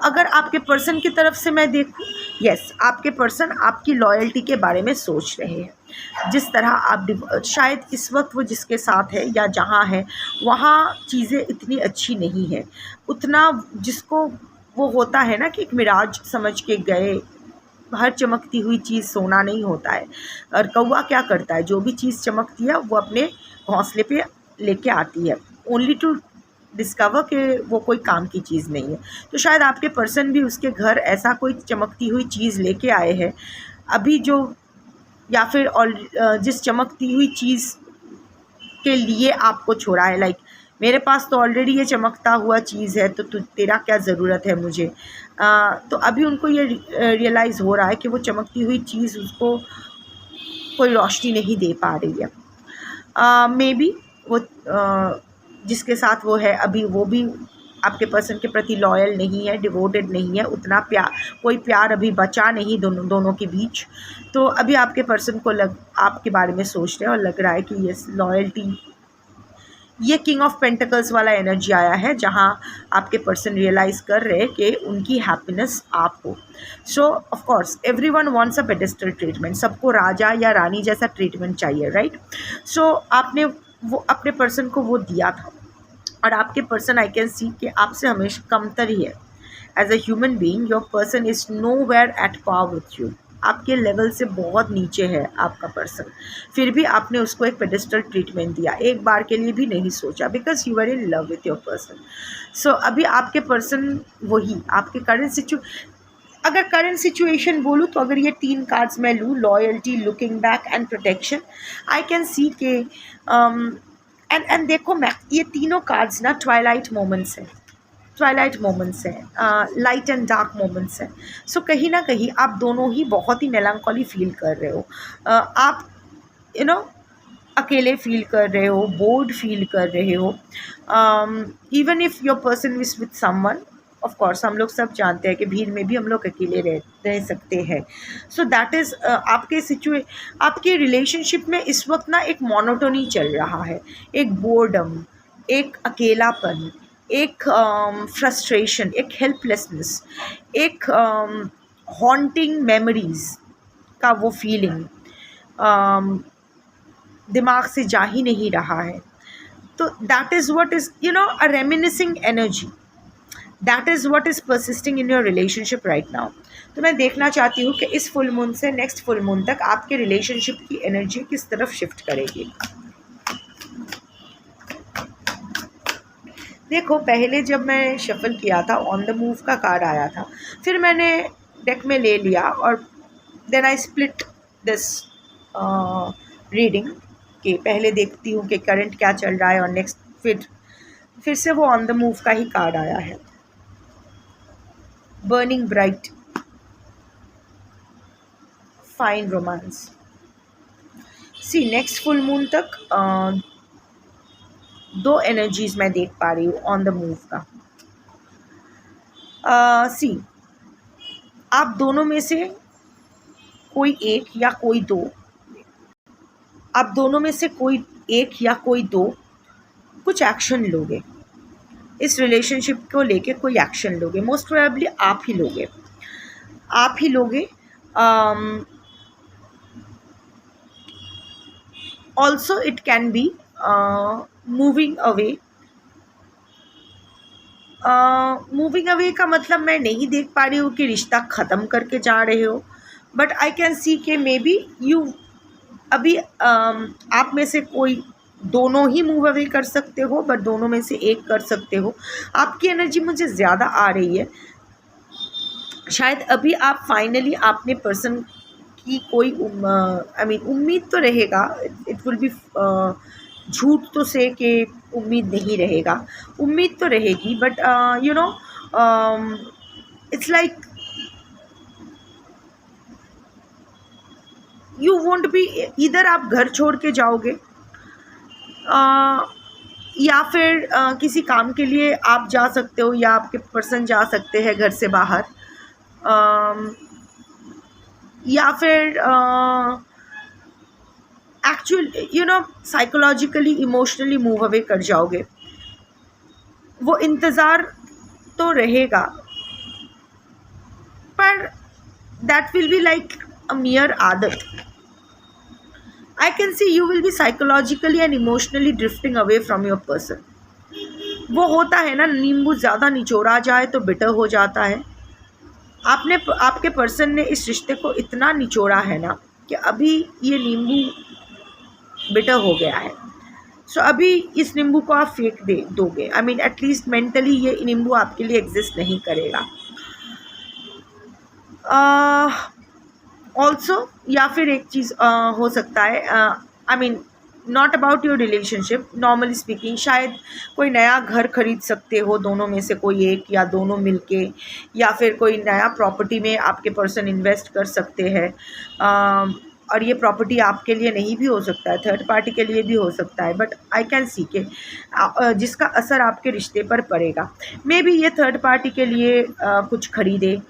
अगर आपके पर्सन की तरफ से मैं देखूं, यस, आपके पर्सन आपकी लॉयल्टी के बारे में सोच रहे हैं। जिस तरह आप शायद इस वक्त वो जिसके साथ है या जहाँ है वहाँ चीज़ें इतनी अच्छी नहीं है, उतना जिसको वो होता है ना कि एक मिराज समझ के गए। हर चमकती हुई चीज़ सोना नहीं होता है, और कौवा क्या करता है, जो भी चीज़ चमकती है वो अपने घोंसले पे लेके आती है, ओनली टू डिस्कवर कि वो कोई काम की चीज़ नहीं है। तो शायद आपके पर्सन भी उसके घर ऐसा कोई चमकती हुई चीज़ लेके आए हैं अभी, जो या फिर और जिस चमकती हुई चीज़ के लिए आपको छोड़ा है। लाइक मेरे पास तो ऑलरेडी ये चमकता हुआ चीज़ है, तो तेरा क्या ज़रूरत है मुझे। तो अभी उनको ये रियलाइज़ हो रहा है कि वो चमकती हुई चीज़ उसको कोई रोशनी नहीं दे पा रही है। मे बी वो जिसके साथ वो है अभी, वो भी आपके पर्सन के प्रति लॉयल नहीं है, डिवोटेड नहीं है, उतना कोई प्यार अभी बचा नहीं दोनों के बीच। तो अभी आपके पर्सन को आपके बारे में सोच रहे हैं, और लग रहा है कि ये लॉयल्टी, ये किंग ऑफ पेंटिकल्स वाला एनर्जी आया है, जहाँ आपके पर्सन रियलाइज़ कर रहे हैं कि उनकी हैप्पीनेस आप हो। सो of course everyone wants a pedestal treatment, सबको राजा या रानी जैसा ट्रीटमेंट चाहिए, राइट। सो आपने वो अपने पर्सन को वो दिया था, और आपके पर्सन, आई कैन सी कि आपसे हमेशा कमतर ही है। As a human being your person is nowhere at par with you. आपके लेवल से बहुत नीचे है आपका पर्सन, फिर भी आपने उसको एक पेडिस्टल ट्रीटमेंट दिया, एक बार के लिए भी नहीं सोचा, because you are in love with your person. So अभी आपके पर्सन वही आपके अगर करंट सिचुएशन बोलूँ तो अगर ये 3 कार्ड्स मैं लूँ, loyalty, looking back and protection, I can सी के एंड देखो मैं, ये तीनों कार्ड्स ना ट्वाइलाइट मोमेंट्स हैं। ट्वाइलाइट मोमेंट्स हैं, लाइट एंड डार्क मोमेंट्स हैं. सो कहीं ना कहीं आप दोनों ही बहुत ही मेलांकोली फील कर रहे हो. आप यू नो अकेले फील कर रहे हो, बोर्ड फील कर रहे हो. Even if your person is with someone, of course हम लोग सब जानते हैं कि भीड़ में भी हम लोग अकेले रह सकते हैं. सो दैट इज़ आपके रिलेशनशिप में इस वक्त ना एक मोनोटोनी चल रहा है, एक बोर्डम, एक अकेलापन, एक फ्रस्ट्रेशन, एक हेल्पलेसनेस, एक हॉन्टिंग मेमोरीज का वो फीलिंग दिमाग से जा ही नहीं रहा है. तो that is what is a reminiscing energy. That is what is persisting in your relationship right now. तो मैं देखना चाहती हूँ कि इस फुल मून से नेक्स्ट फुल मून तक आपके रिलेशनशिप की एनर्जी किस तरफ शिफ्ट करेगी. देखो, पहले जब मैं शफल किया था ऑन द मूव का कार्ड आया था, फिर मैंने डेक में ले लिया और then I split this reading कि पहले देखती हूँ कि करंट क्या चल रहा है और नेक्स्ट फिर से वो ऑन द मूव का ही कार्ड आया है. Burning bright, fine romance. See next full moon तक दो एनर्जीज मैं देख पा रही हूँ ऑन द मूव का. सी आप दोनों में से कोई एक या कोई दो, आप दोनों में से कोई एक या कोई दो कुछ एक्शन लोगे. इस रिलेशनशिप को लेके कोई एक्शन लोगे. मोस्ट प्रोबेबली आप ही लोगे. Also it can be moving away. Moving away का मतलब मैं नहीं देख पा रही हूँ कि रिश्ता ख़त्म करके जा रहे हो, बट आई कैन सी के मे बी यू अभी आप में से कोई दोनों ही मूव अवे कर सकते हो, बट दोनों में से एक कर सकते हो. आपकी एनर्जी मुझे ज़्यादा आ रही है. शायद अभी आप फाइनली आपने पर्सन की कोई उम्मीद तो रहेगा. इट विल बी झूठ तो से कि उम्मीद नहीं रहेगा, उम्मीद तो रहेगी, but it's like you won't be. इधर आप घर छोड़ के जाओगे या फिर किसी काम के लिए आप जा सकते हो या आपके पर्सन जा सकते हैं घर से बाहर, या फिर actual psychologically emotionally move away कर जाओगे. वो इंतज़ार तो रहेगा, पर दैट विल बी लाइक अ मियर आदत. I can see you will be psychologically and emotionally drifting away from your person. वो होता है ना, नींबू ज़्यादा निचोड़ा जाए तो बिटर हो जाता है. आपके पर्सन ने इस रिश्ते को इतना निचोड़ा है ना कि अभी ये नींबू बिटर हो गया है. सो अभी इस नींबू को आप फेंक दोगे. आई मीन एटलीस्ट मेंटली ये नींबू आपके लिए एग्जिस्ट नहीं करेगा. ऑल्सो या फिर एक चीज़ हो सकता है, I mean not about your relationship, normally speaking, शायद कोई नया घर खरीद सकते हो दोनों में से कोई एक या दोनों मिलके, या फिर कोई नया प्रॉपर्टी में आपके पर्सन इन्वेस्ट कर सकते हैं. और ये प्रॉपर्टी आपके लिए नहीं भी हो सकता है, थर्ड पार्टी के लिए भी हो सकता है, बट आई कैन सी के जिसका असर आपके रिश्ते पर पड़ेगा. मे बी ये थर्ड पार्टी के लिए कुछ खरीदे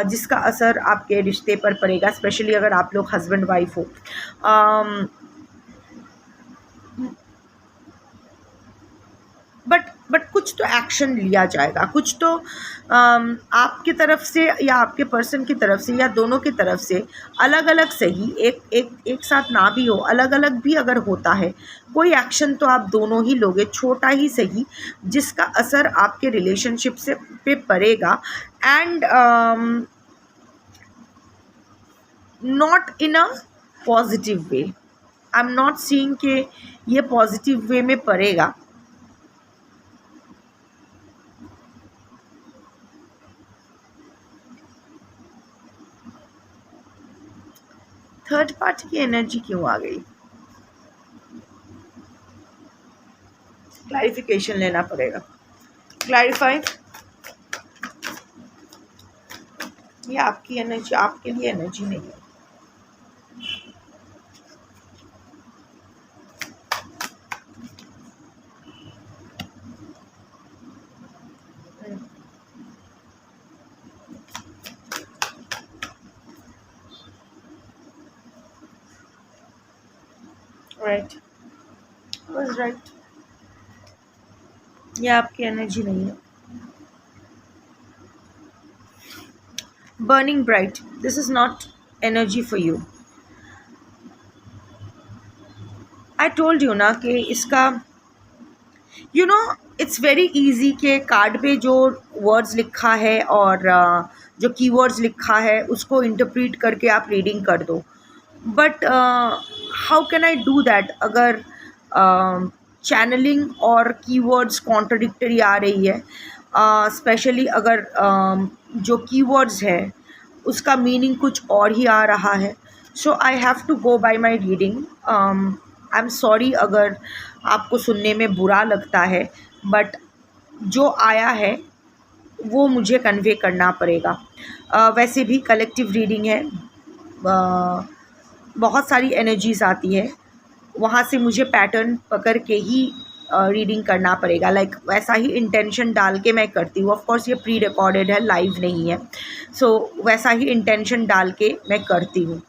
जिसका असर आपके रिश्ते पर पड़ेगा, स्पेशली अगर आप लोग हस्बैंड वाइफ हो. बट कुछ तो एक्शन लिया जाएगा, कुछ तो आपकी तरफ से या आपके पर्सन की तरफ से या दोनों की तरफ से, अलग अलग सही, एक साथ ना भी हो, अलग अलग भी अगर होता है, कोई एक्शन तो आप दोनों ही लोगे, छोटा ही सही, जिसका असर आपके रिलेशनशिप से पे पड़ेगा. And not in a positive way. I am not seeing कि ये पॉजिटिव वे में पड़ेगा. थर्ड पार्टी की एनर्जी क्यों आ गई? क्लैरिफिकेशन लेना पड़ेगा. क्लैरिफाई ये आपकी एनर्जी, आपके लिए एनर्जी नहीं है. Right, was right. ये आपकी एनर्जी नहीं है. Burning bright, this is not energy for you. I told you ना कि इसका इट्स वेरी इजी के कार्ड पे जो वर्ड्स लिखा है और जो कीवर्ड्स लिखा है उसको इंटरप्रीट करके आप रीडिंग कर दो. But how can I do that अगर चैनलिंग और कीवर्ड्स कॉन्ट्रडिक्टरी आ रही है, स्पेशली अगर जो कीवर्ड्स है उसका मीनिंग कुछ और ही आ रहा है. So I have to go by my reading. I am sorry अगर आपको सुनने में बुरा लगता है, बट जो आया है वो मुझे कन्वे करना पड़ेगा. वैसे भी कलेक्टिव रीडिंग है, बहुत सारी एनर्जीज आती है, वहाँ से मुझे पैटर्न पकड़ के ही रीडिंग करना पड़ेगा. लाइक वैसा ही इंटेंशन डाल के मैं करती हूँ. ऑफ कोर्स ये प्री रिकॉर्डेड है, लाइव नहीं है. सो वैसा ही इंटेंशन डाल के मैं करती हूँ.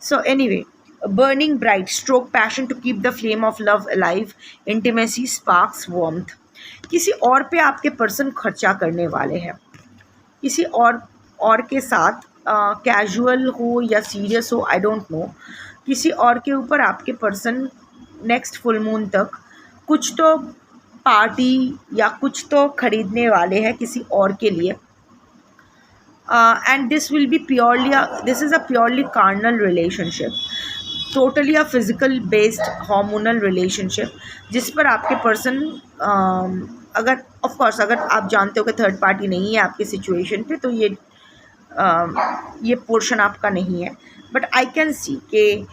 So anyway, burning bright, stroke passion to keep the flame of love alive, intimacy sparks warmth. किसी और पे आपके पर्सन खर्चा करने वाले हैं, किसी और के साथ कैजुअल हो या सीरियस हो, आई डोंट नो. किसी और के ऊपर आपके पर्सन नेक्स्ट फुल मून तक कुछ तो पार्टी या कुछ तो खरीदने वाले हैं किसी और के लिए. And this will be purely, this is a purely carnal relationship, totally a physical based hormonal relationship, जिस पर आपके पर्सन अगर ऑफ कोर्स अगर आप जानते हो कि थर्ड पार्टी नहीं है आपकी सिचुएशन पे, तो ये पोर्शन आपका नहीं है. बट आई कैन सी कि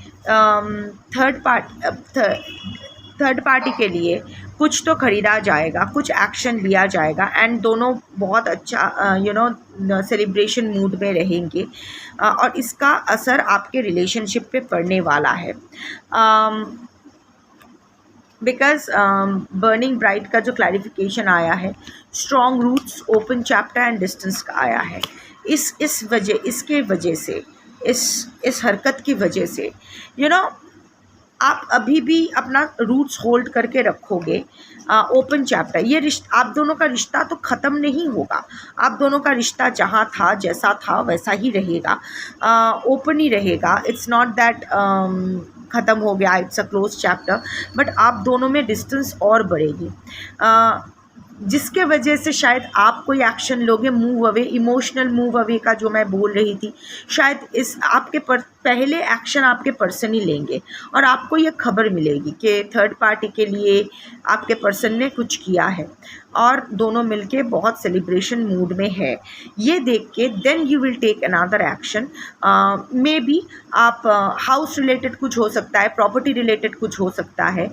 थर्ड पार्टी के लिए कुछ तो ख़रीदा जाएगा, कुछ एक्शन लिया जाएगा, एंड दोनों बहुत अच्छा सेलिब्रेशन मूड में रहेंगे. और इसका असर आपके रिलेशनशिप पे पड़ने वाला है. बिकॉज बर्निंग ब्राइट का जो क्लैरिफिकेशन आया है, strong roots, open chapter and distance का आया है. इसके वजह से, इस हरकत की वजह से आप अभी भी अपना रूट्स होल्ड करके रखोगे. ओपन चैप्टर, ये रिश्ता, आप दोनों का रिश्ता तो ख़त्म नहीं होगा. आप दोनों का रिश्ता जहाँ था, जैसा था, वैसा ही रहेगा, ओपन ही रहेगा. इट्स नॉट दैट ख़त्म हो गया, it's a close chapter. But आप दोनों में डिस्टेंस और बढ़ेगी, जिसके वजह से शायद आप कोई एक्शन लोगे, move away, emotional move away का जो मैं बोल रही थी, शायद इस आपके पहले एक्शन आपके पर्सन ही लेंगे और आपको ये खबर मिलेगी कि थर्ड पार्टी के लिए आपके पर्सन ने कुछ किया है और दोनों मिलके बहुत सेलिब्रेशन मूड में है. ये देख के then you will take another action. Maybe आप हाउस रिलेटेड कुछ हो सकता है, प्रॉपर्टी रिलेटेड कुछ हो सकता है.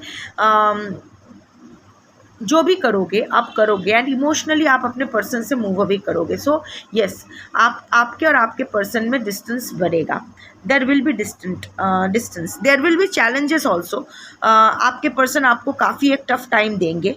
जो भी करोगे आप करोगे, एंड इमोशनली आप अपने पर्सन से मूव अवे करोगे. सो यस, आपके और आपके पर्सन में डिस्टेंस बढ़ेगा. There will be distance, there will be challenges also. आपके पर्सन आपको काफ़ी एक टफ टाइम देंगे.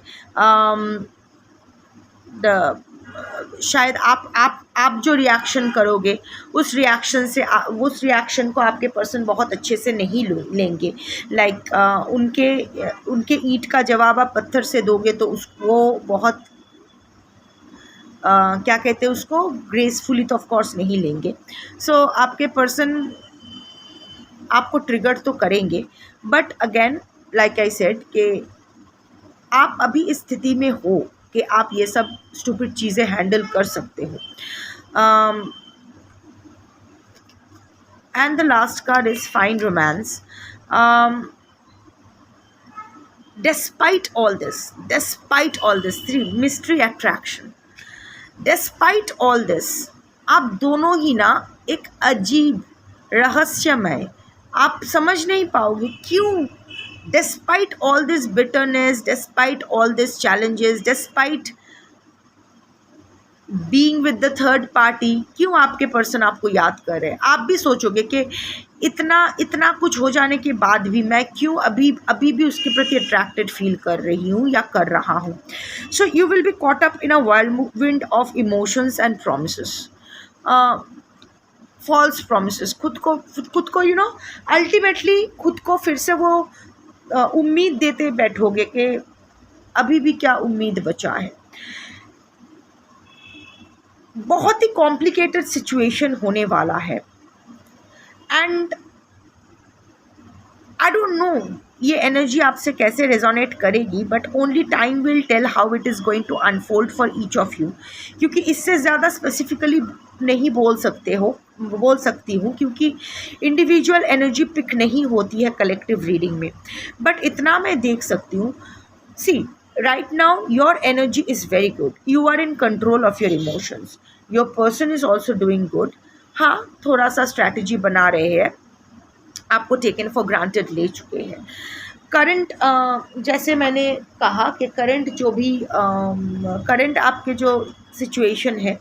शायद आप जो रिएक्शन करोगे उस रिएक्शन को आपके पर्सन बहुत अच्छे से नहीं लेंगे. लाइक उनके ईंट का जवाब आप पत्थर से दोगे तो वो बहुत क्या कहते हैं उसको, ग्रेसफुली तो ऑफ कोर्स नहीं लेंगे. सो आपके पर्सन आपको ट्रिगर तो करेंगे, but again like I said कि आप अभी इस स्थिति में हो कि आप ये सब स्टूपिड चीज़ें हैंडल कर सकते हो. And the last card is find romance. despite all this, mystery attraction, despite all this, आप दोनों ही ना एक अजीब रहस्यमय, आप समझ नहीं पाओगे क्यों. despite all this bitterness, despite all these challenges, despite being with the third party, क्यों आपके पर्सन आपको याद कर रहे हैं? आप भी सोचोगे कि इतना इतना कुछ हो जाने के बाद भी मैं क्यों अभी अभी भी उसके प्रति अट्रैक्टेड फील कर रही हूँ या कर रहा हूँ. So you will be caught up in a whirlwind of emotions and promises, false promise. खुद को अल्टीमेटली खुद को फिर से वो उम्मीद देते बैठोगे कि अभी भी क्या उम्मीद बचा है. बहुत ही कॉम्प्लिकेटेड सिचुएशन होने वाला है. एंड आई डोंट नो ये एनर्जी आपसे कैसे रेजोनेट करेगी, but only time will tell how it is going to unfold for each of you. क्योंकि इससे ज़्यादा स्पेसिफिकली नहीं बोल सकती हूँ क्योंकि इंडिविजुअल एनर्जी पिक नहीं होती है कलेक्टिव रीडिंग में. बट इतना मैं देख सकती हूँ. सी, right now your energy is very good, you are in control of your emotions, your person is also doing good. हाँ, थोड़ा सा स्ट्रैटेजी बना रहे हैं, आपको टेकन फॉर ग्रांटेड ले चुके हैं. करंट जैसे मैंने कहा कि करंट जो भी करंट आपके जो सिचुएशन है,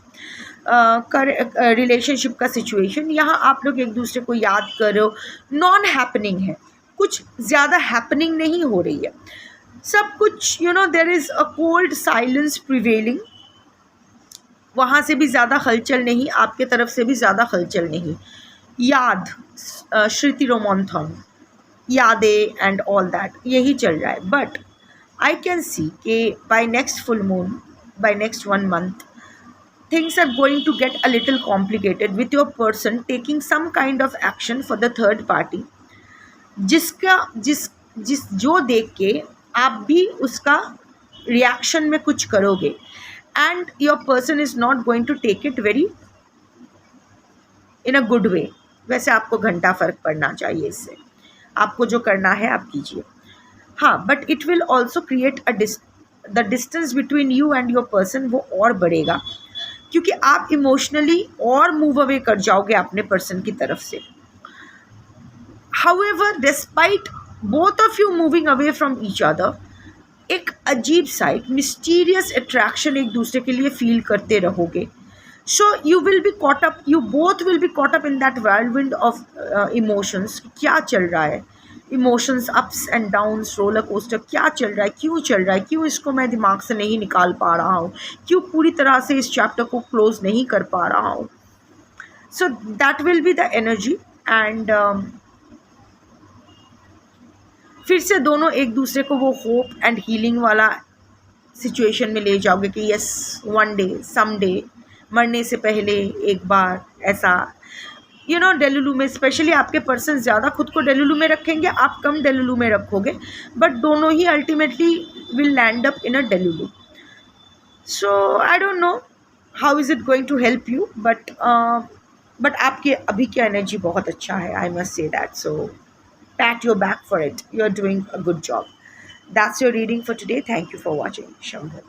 रिलेशनशिप का सिचुएशन, यहाँ आप लोग एक दूसरे को याद कर रहे हो, नॉन हैपनिंग है, कुछ ज़्यादा हैपनिंग नहीं हो रही है. सब कुछ there is a cold silence prevailing. वहाँ से भी ज़्यादा हलचल नहीं, आपके तरफ से भी ज़्यादा हलचल नहीं. याद, श्रुति रोमोंथन, यादें एंड ऑल दैट, यही चल रहा है. बट आई कैन सी कि by next full moon, by next 1 month, things are going to get a little complicated with your person taking some kind of action for the third party, जिस जो देख के आप भी उसका reaction में कुछ करोगे. And your person is not going to take it very in a good way. वैसे आपको घंटा फ़र्क पड़ना चाहिए इससे, आपको जो करना है आप कीजिए. हाँ, but it will also create the distance between you and your person वो और बढ़ेगा, क्योंकि आप इमोशनली और मूव अवे कर जाओगे अपने पर्सन की तरफ से. However, despite both of you moving away from each other, एक अजीब सा एक मिस्टीरियस अट्रैक्शन एक दूसरे के लिए फील करते रहोगे. सो you will be caught up, you both will be caught up in that whirlwind of emotions. क्या चल रहा है, emotions, ups and downs, roller coaster, क्या चल रहा है, क्यों चल रहा है, क्यों इसको मैं दिमाग से नहीं निकाल पा रहा हूँ, क्यों पूरी तरह से इस चैप्टर को क्लोज नहीं कर पा रहा हूँ. So that will be the energy. And फिर से दोनों एक दूसरे को वो होप एंड हीलिंग वाला सिचुएशन में ले जाओगे कि yes, one day, some day, मरने से पहले एक बार ऐसा डेलुलू में. स्पेशली आपके पर्सन ज़्यादा खुद को डेलुलू में रखेंगे, आप कम डेलुलू में रखोगे, बट दोनों ही ultimately will land up in a delulu. So I don't know how is it going to help you, but आपके अभी की एनर्जी बहुत अच्छा है, I must say that. So pat your back for it. You're doing a good job. That's your reading for today. Thank you for watching. Shambhu.